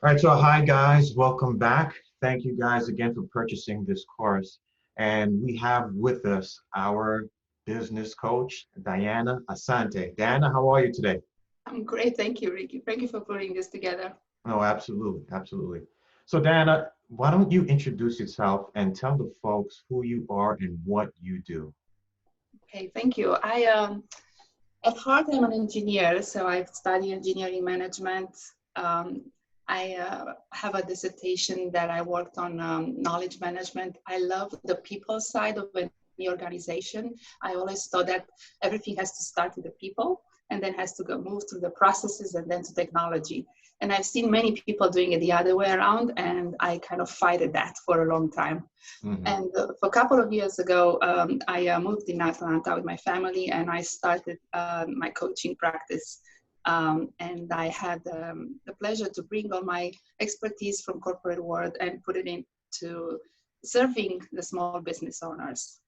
All right, so hi guys, welcome back. Thank you guys again for purchasing this course. And we have with us our business coach, Diana Asante. Diana, how are you today? I'm great. Thank you, Ricky. Thank you for putting this together. Oh, absolutely, absolutely. So Diana, why don't you introduce yourself and tell the folks who you are and what you do? Okay, thank you. At heart, I'm an engineer, so I've studied engineering management. Um, I have a dissertation that I worked on knowledge management. I love the people side of any organization. I always thought that everything has to start with the people and then has to go move through the processes and then to technology. And I've seen many people doing it the other way around, and I kind of fighted that for a long time. Hmm. And for a couple of years ago, I moved in Atlanta with my family, and I started my coaching practice. And I had the pleasure to bring all my expertise from corporate world and put it into serving the small business owners.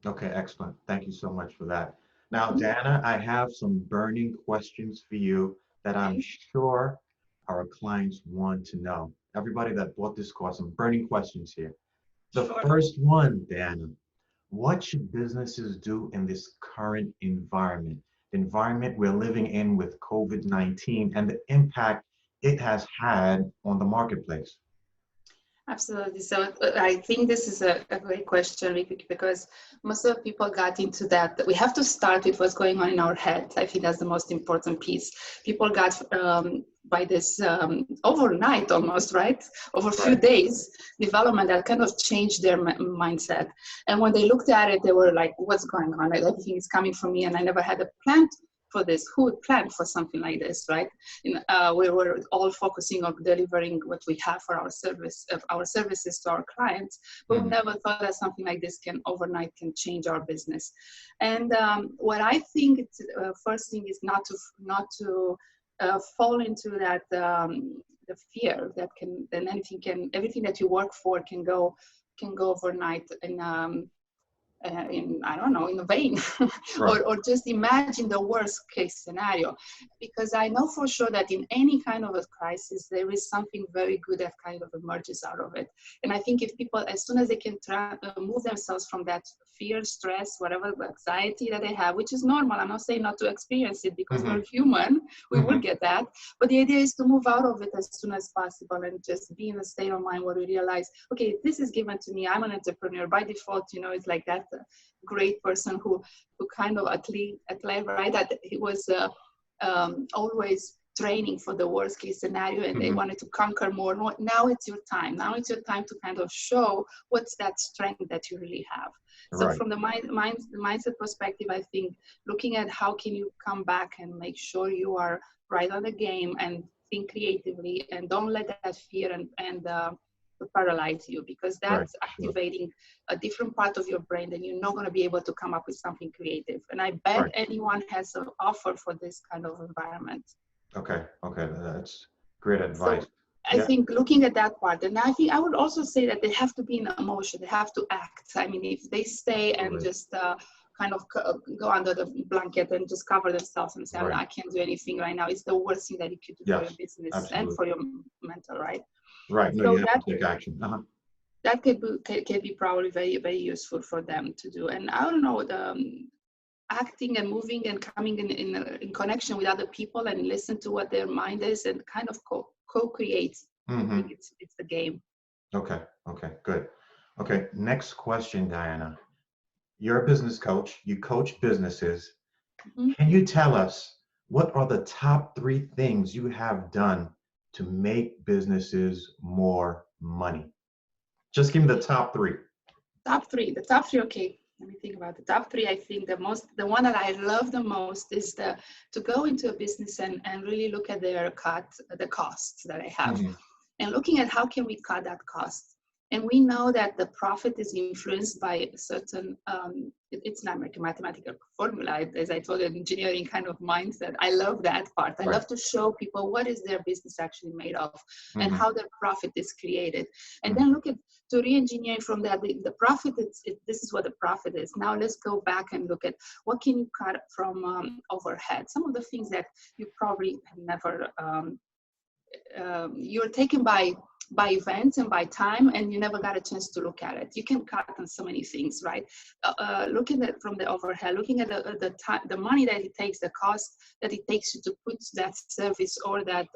Okay, excellent. Thank you so much for that. Now, Mhm. Diana, I have some burning questions for you that I'm Okay, sure our clients want to know. Everybody that bought this course, some burning questions here. The sure. first one, Diana, what should businesses do in this current environment? The environment we're living in with COVID-19 and the impact it has had on the marketplace. Absolutely. So I think this is a great question, Ricky, because most of the people got into that. We have to start with what's going on in our head. I think that's the most important piece. People got by this overnight almost, right? Over a few Right. days, development that kind of changed their mindset. And when they looked at it, they were like, what's going on? Like, everything is coming from me, and I never had a plan for this. Who would plan for something like this, right? We were all focusing on delivering what we have for our services to our clients, but we Mhm. never thought that something like this can overnight can change our business. And what I think first thing is not to fall into that the fear that can then anything can everything that you work for can go overnight in I don't know in a vein Right. or just imagine the worst case scenario, because I know for sure that in any kind of a crisis there is something very good that kind of emerges out of it. And I think if people, as soon as they can move themselves from that fear, stress, whatever anxiety that they have, which is normal, I'm not saying not to experience it because we're Hmm. human, we will Hmm. get that, but the idea is to move out of it as soon as possible and just be in a state of mind where we realize, okay, this is given to me, I'm an entrepreneur by default. It's like that great person who kind of athlete, right? That he was always training for the worst case scenario, and they Hmm. wanted to conquer more. Now it's your time. Now it's your time to kind of show what's that strength that you really have. So Right. from the mindset perspective, I think looking at how can you come back and make sure you are right on the game and think creatively and don't let that fear and paralyze you, because Right. that's Sure. activating a different part of your brain, then you're not going to be able to come up with something creative. And I bet Right. anyone has an offer for this kind of environment. Okay. Okay. That's great advice. So I Yeah. think looking at that part, and I think I would also say that they have to be in emotion, they have to act. I mean, if they stay and Absolutely. just kind of go under the blanket and just cover themselves and say, Right. I can't do anything right now, it's the worst thing that you could do for your Yes. business and Absolutely. for your mental, right? Right. No, you So have that to take action. Uh-huh. that could be probably very, very useful for them to do. And I don't know, the acting and moving and coming in connection with other people and listen to what their mind is and kind of co-create. I think Hmm. it's the game. Okay. Okay. Good. Okay. Next question, Diana. You're a business coach. You coach businesses. Mhm. Can you tell us what are the top three things you have done to make businesses more money? Just give me the top three. The top three, okay, let me think about the top three. I think the one that I love the most is to go into a business and really look at the costs that I have, Hmm. and looking at how can we cut that cost. And we know that the profit is influenced by a certain, it's not like a mathematical formula, as I told you, an engineering kind of mindset. I love that part. I Right. love to show people what is their business actually made of and Hmm. how their profit is created. And then Hmm. look at to re-engineer from that, the profit, this is what the profit is. Now let's go back and look at what can you cut from overhead, some of the things that you probably have never you're taken by events and by time, and you never got a chance to look at it. You can cut on so many things, right? Looking at from the overhead, looking at the time, the money that it takes, the cost that it takes you to put that service or that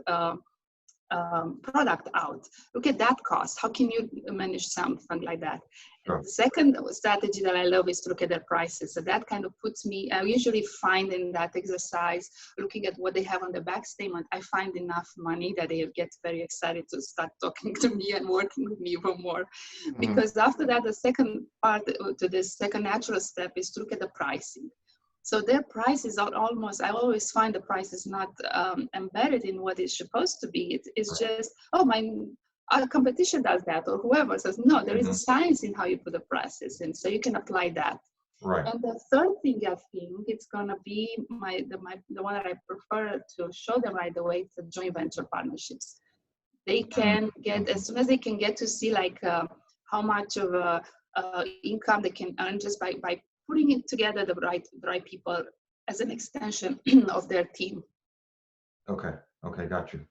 product out. Look at that cost. How can you manage something like that? Sure. The second strategy that I love is to look at their prices. So that kind of puts me, I usually find in that exercise, looking at what they have on the back statement, I find enough money that they get very excited to start talking to me and working with me even more. Mm-hmm. Because after that, the second part to this second natural step is to look at the pricing. So their prices are almost, I always find the price is not embedded in what it's supposed to be. It's just, oh, our competition does that, or whoever says, no, there is a science in how you put the prices in, so you can apply that. Right. And the third thing I think it's gonna be the one that I prefer to show them right away, it's the joint venture partnerships. They can get, as soon as they can get to see like how much of income they can earn just by putting it together the right people as an extension of their team. Okay, got you.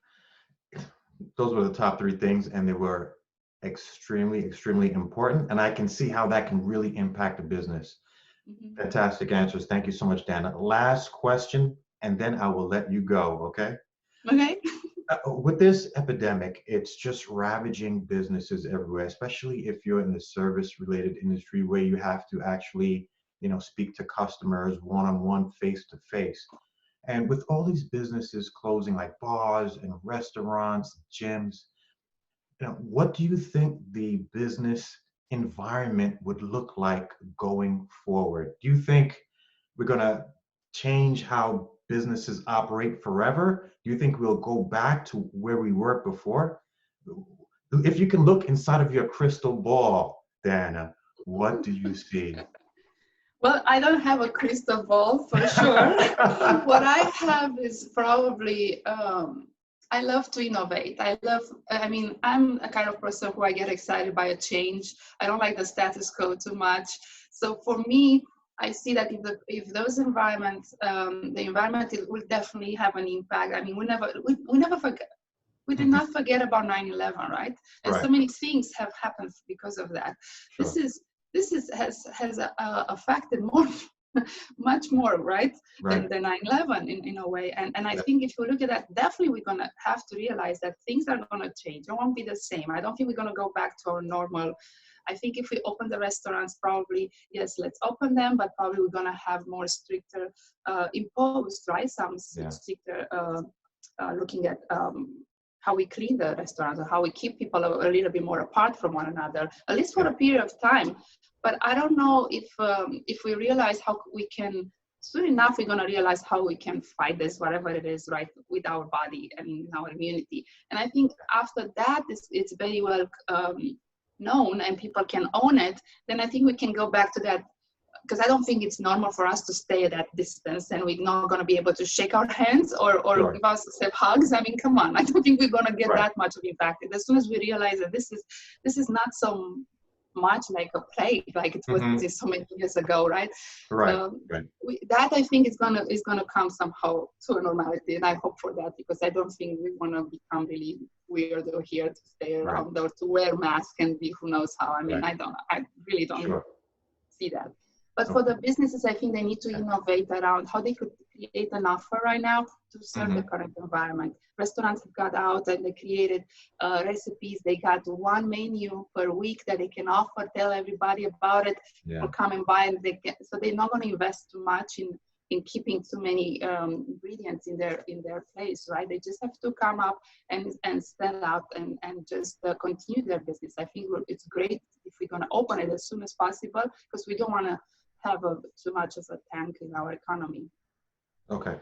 Those were the top three things, and they were extremely, extremely important. And I can see how that can really impact the business. Fantastic answers. Thank you so much, Dana. Last question, and then I will let you go, okay? Okay. With this epidemic, it's just ravaging businesses everywhere, especially if you're in the service-related industry where you have to actually, speak to customers one-on-one, face-to-face. And with all these businesses closing, like bars and restaurants, gyms, what do you think the business environment would look like going forward? Do you think we're going to change how businesses operate forever? Do you think we'll go back to where we were before? If you can look inside of your crystal ball, Dana, what do you see? Well, I don't have a crystal ball for sure. What I have is probably, I love to innovate. I'm a kind of person who I get excited by a change. I don't like the status quo too much. So for me, I see that if those environments, the environment will definitely have an impact. I mean, we never forget. We did not forget about 9/11, right? And Right. so many things have happened because of that. Sure. This has affected more, much more, right, Right. than 9/11 in a way. And I think if you look at that, definitely we're gonna have to realize that things are gonna change. It won't be the same. I don't think we're gonna go back to our normal. I think if we open the restaurants, probably, yes, let's open them, but probably we're gonna have more stricter imposed, right? Some stricter looking at how we clean the restaurants, or how we keep people a little bit more apart from one another, at least for a period of time. But I don't know if we realize how we can, soon enough, we're going to realize how we can fight this, whatever it is, right, with our body and in our immunity. And I think after that, it's very well known and people can own it, then I think we can go back to that. Because I don't think it's normal for us to stay at that distance and we're not going to be able to shake our hands or give ourselves hugs. I mean, come on, I don't think we're going to get that much of impact. As soon as we realize that this is not so much like a plague, like it was so many years ago, right? That I think is gonna come somehow to a normality, and I hope for that, because I don't think we want to become really weird or here to stay around or to wear masks and be who knows how. I mean, I really don't see that. But for the businesses, I think they need to innovate around how they could create an offer right now to serve the current environment. Restaurants have got out and they created recipes. They got one menu per week that they can offer, tell everybody about it, or come and buy. And so they're not going to invest too much in keeping too many ingredients in their place, right? They just have to come up and stand up and just continue their business. I think it's great if we're going to open it as soon as possible, because we don't want to have too much of a tank in our economy. Okay.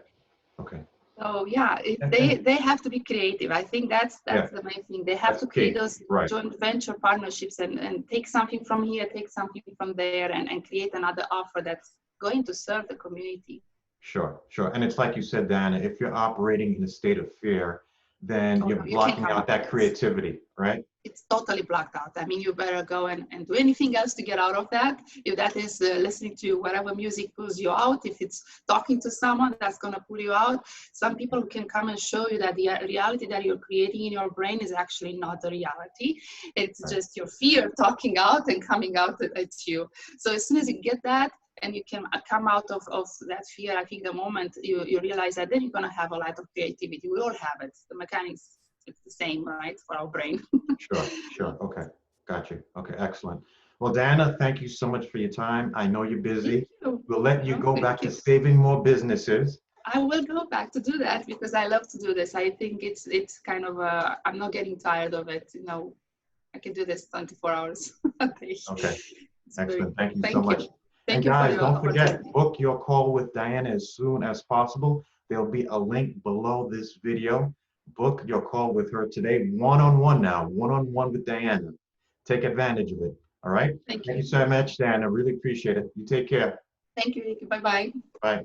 So yeah, they have to be creative. I think that's the main thing. They have to create those joint venture partnerships and take something from here, take something from there, and create another offer that's going to serve the community. Sure. And it's like you said, Dana, if you're operating in a state of fear, then Oh you're no, you can't blocking come out out of that it. creativity, right? It's totally blocked out. I mean, you better go and do anything else to get out of that. If that is listening to whatever music pulls you out, if it's talking to someone that's going to pull you out, some people can come and show you that the reality that you're creating in your brain is actually not the reality. It's Right. just your fear talking out and coming out at you. So as soon as you get that, and you can come out of that fear, I think the moment you realize that, then you're going to have a lot of creativity. We all have it. The mechanics, it's the same, right, for our brain. Sure, sure. Okay. Got you. Okay, excellent. Well, Diana, thank you so much for your time. I know you're Thank busy. you. We'll let you No, go back thank to you. saving more businesses. I will go back to do that because I love to do this. I think it's kind of I'm not getting tired of it. You know, I can do this 24 hours a day. Okay, It's very excellent. cool. Thank you so Thank much. you. And Thank you for guys, the don't forget, opportunity. book your call with Diana as soon as possible. There'll be a link below this video. Book your call with her today, one-on-one now, one-on-one with Diana. Take advantage of it. All right. Thank Thank you you. so much, Diana. Really appreciate it. You take care. Thank you, Ricky. Bye bye. Bye.